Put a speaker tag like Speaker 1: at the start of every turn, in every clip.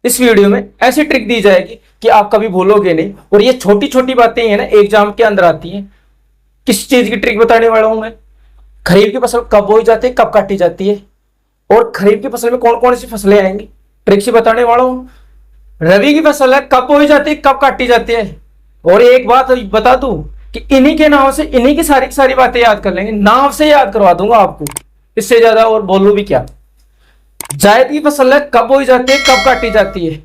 Speaker 1: इस वीडियो में ऐसी ट्रिक दी जाएगी कि आप कभी भूलोगे नहीं। और ये छोटी छोटी बातें हैं ना, एग्जाम के अंदर आती हैं। किस चीज की ट्रिक बताने वाला हूं मैं? खरीफ की फसल कब बोई जाती है, कब काटी जाती है, और खरीफ की फसल में कौन कौन सी फसलें आएंगी, ट्रिक से बताने वाला हूं। रबी की फसल है, कब बोई जाती है, कब काटी जाती है। और एक बात बता दूं कि इन्हीं के नाम से इन्हीं की सारी बातें याद कर लेंगे, नाम से याद करवा दूंगा आपको, इससे ज्यादा और बोलूं भी क्या। जायद की फसल है, कब बोई जाती है, कब काटी जाती है,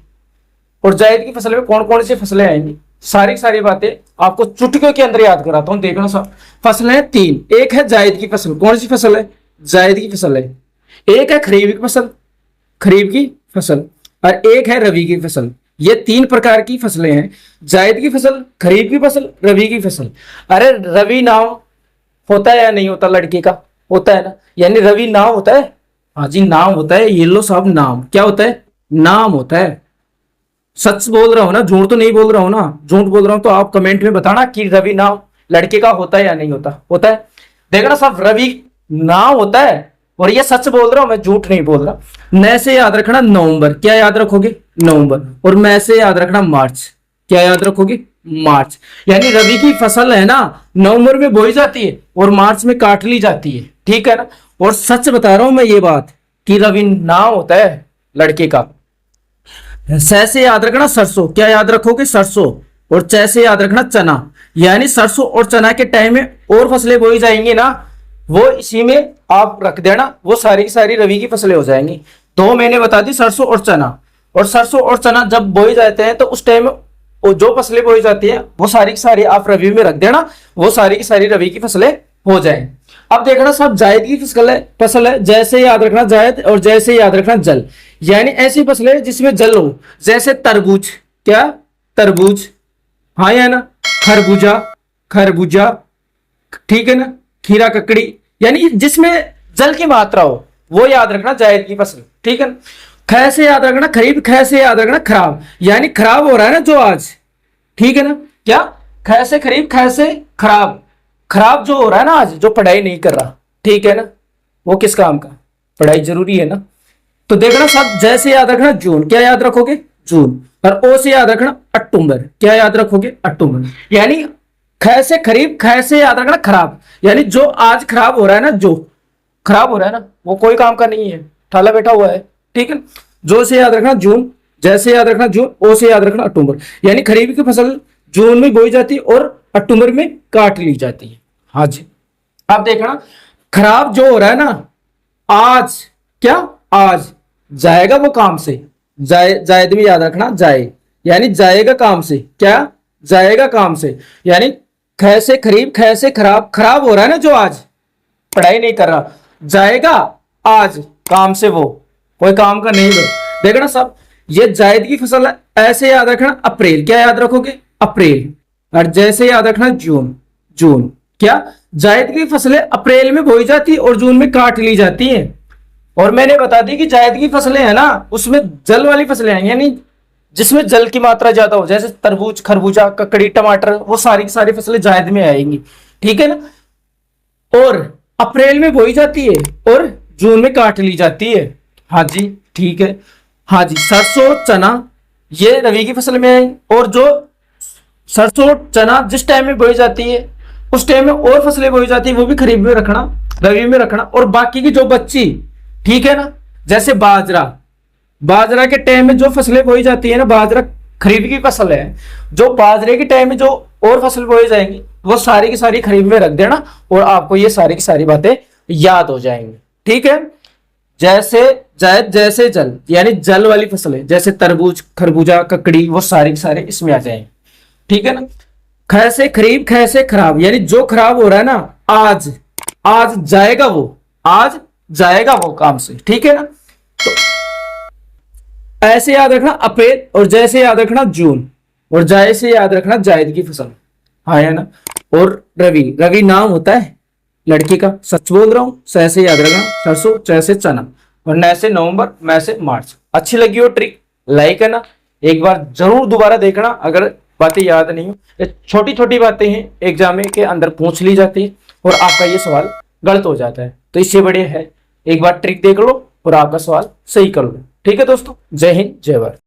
Speaker 1: और जायद की फसल में कौन कौन सी फसलें आएंगी, सारी बातें आपको चुटकियों के अंदर याद कराता हूं। देखना सब फसलें हैं तीन। एक है जायद की फसल, कौन सी फसल है? जायद की फसल है। एक है खरीफ की फसल, खरीफ की फसल, और एक है रबी की फसल। ये तीन प्रकार की फसलें हैं, जायद की फसल, खरीफ की फसल, रबी की फसल। अरे रवि नाम होता है या नहीं होता? लड़के का होता है ना, यानी रवि नाम होता है। हाँ जी, नाम होता है। ये लो साहब, नाम क्या होता है? नाम होता है। सच बोल रहा हूं ना, झूठ तो नहीं बोल रहा हूं ना। झूठ बोल रहा हूं तो आप कमेंट में बताना कि रवि नाम लड़के का होता है या नहीं होता। होता है। देखना साहब, रवि नाम होता है, और ये सच बोल रहा हूं मैं, झूठ नहीं बोल रहा। न से याद रखना नवंबर, क्या याद रखोगे? नवंबर। और मैं से याद रखना मार्च, क्या याद रखोगे? मार्च। यानी रबी की फसल है ना, नवंबर में बोई जाती है और मार्च में काट ली जाती है, ठीक है ना। और सच बता रहा हूं मैं ये बात कि रवि नाम होता है लड़के का। स से याद रखना सरसों, क्या याद रखोगे? सरसों। और च से याद रखना चना। यानी सरसों और चना के टाइम में और फसलें बोई जाएंगी ना, वो इसी में आप रख देना, वो सारी की सारी रबी की फसलें हो जाएंगी। दो मैंने बता दी, सरसों और चना। और सरसों और चना जब बोई जाते हैं तो उस टाइम में जो फसलें बोई जाती है वो सारी की सारी आप रबी में रख देना, वो सारी की सारी रबी की फसलें हो जाएंगी। अब देखना सब जायद की फसल है, जैसे याद रखना जायद, और जैसे याद रखना जल। यानी ऐसी फसलें जिसमें जल हो, जैसे तरबूज, क्या? तरबूज, हाँ या ना। खरबूजा, खरबूजा, ठीक है ना। खीरा ककड़ी, यानी जिसमें जल की मात्रा हो, वो याद रखना जायद की फसल, ठीक है ना। ख से याद रखना खरीफ, ख से याद रखना खराब, यानी खराब हो रहा है ना जो आज, ठीक है ना। क्या? ख से खरीफ, ख से खराब, खराब जो हो रहा है ना आज, जो पढ़ाई नहीं कर रहा, ठीक है ना, वो किस काम का? पढ़ाई जरूरी है ना। तो देखना सब, जैसे याद रखना जून, क्या याद रखोगे? जून। और ओ से याद रखना अक्टूबर, क्या याद रखोगे? अक्टूबर। यानी ख से खरीफ, ख से याद रखना खराब, यानी जो आज खराब हो रहा है ना, जो खराब हो रहा है ना, वो कोई काम का नहीं है, ठाला बैठा हुआ है, ठीक है। जो से याद रखना जून, जैसे याद रखना जून, ओ से याद रखना अक्टूबर। यानी खरीफ की फसल जून में बोई जाती है और अक्टूबर में काट ली जाती है। हाँ जी। अब देखना खराब जो हो रहा है ना आज, क्या? आज जाएगा वो काम से, जायद में याद रखना जाए, यानी जाएगा काम से, क्या? जाएगा काम से। यानी ख से खरीफ, ख से खराब, खराब हो रहा है ना जो आज, पढ़ाई नहीं कर रहा, जाएगा आज काम से, वो कोई काम का नहीं है। देखना सब, ये जायद की फसल है, ऐसे याद रखना अप्रैल, क्या याद रखोगे? अप्रैल। और जैसे याद रखना जून, जून। क्या? जायद की फसलें अप्रैल में बोई जाती और जून में काट ली जाती हैं। और मैंने बता दी कि जायद की फसलें है ना, उसमें जल वाली फसलें आएंगी, यानी जिसमें जल की मात्रा ज्यादा हो, जैसे तरबूज, खरबूजा, ककड़ी, टमाटर, वो सारी की सारी फसलें जायद में आएंगी, ठीक है ना। और अप्रैल में बोई जाती है और जून में काट ली जाती है। हाँ जी, ठीक है। हाँ जी, सरसों, चना, ये रबी की फसल में आएंगे। और जो सरसों, चना जिस टाइम में बोई जाती है उस टाइम में और फसलें बोई जाती है, वो भी खरीफ में रखना, रबी में रखना। और बाकी की जो बच्ची, ठीक है ना, जैसे बाजरा, बाजरा के टाइम में जो फसलें बोई जाती है ना, बाजरा खरीफ की फसल है, जो बाजरे के टाइम में जो और फसल बोई जाएंगी वो सारी की सारी खरीफ में रख देना, और आपको ये सारी की सारी बातें याद हो जाएंगी, ठीक है। जैसे जायद, जैसे जल, यानी जल वाली फसलें, जैसे तरबूज, खरबूजा, ककड़ी, वो सारी की सारे इसमें आ जाएंगे, ठीक है ना। ख से खरीफ, ख से खराब, यानी जो खराब हो रहा है ना आज, आज जाएगा वो, आज जाएगा वो काम से, ठीक है ना। तो ऐसे याद रखना अप्रैल, और जैसे याद रखना जून, और जैसे याद रखना जायद की फसल, हाँ है ना। और रवि, रवि नाम होता है लड़की का, सच बोल रहा हूं। स से याद रखना सरसों, च से चना, और न से नवंबर, मैं से मार्च। अच्छी लगी हो ट्रिक, लाइक है ना, एक बार जरूर दोबारा देखना अगर बातें याद नहीं हो। ये छोटी छोटी बातें हैं, एग्जाम के अंदर पूछ ली जाती है और आपका ये सवाल गलत हो जाता है, तो इससे बढ़िया है एक बार ट्रिक देख लो और आपका सवाल सही कर लो, ठीक है दोस्तों। जय हिंद, जय भारत।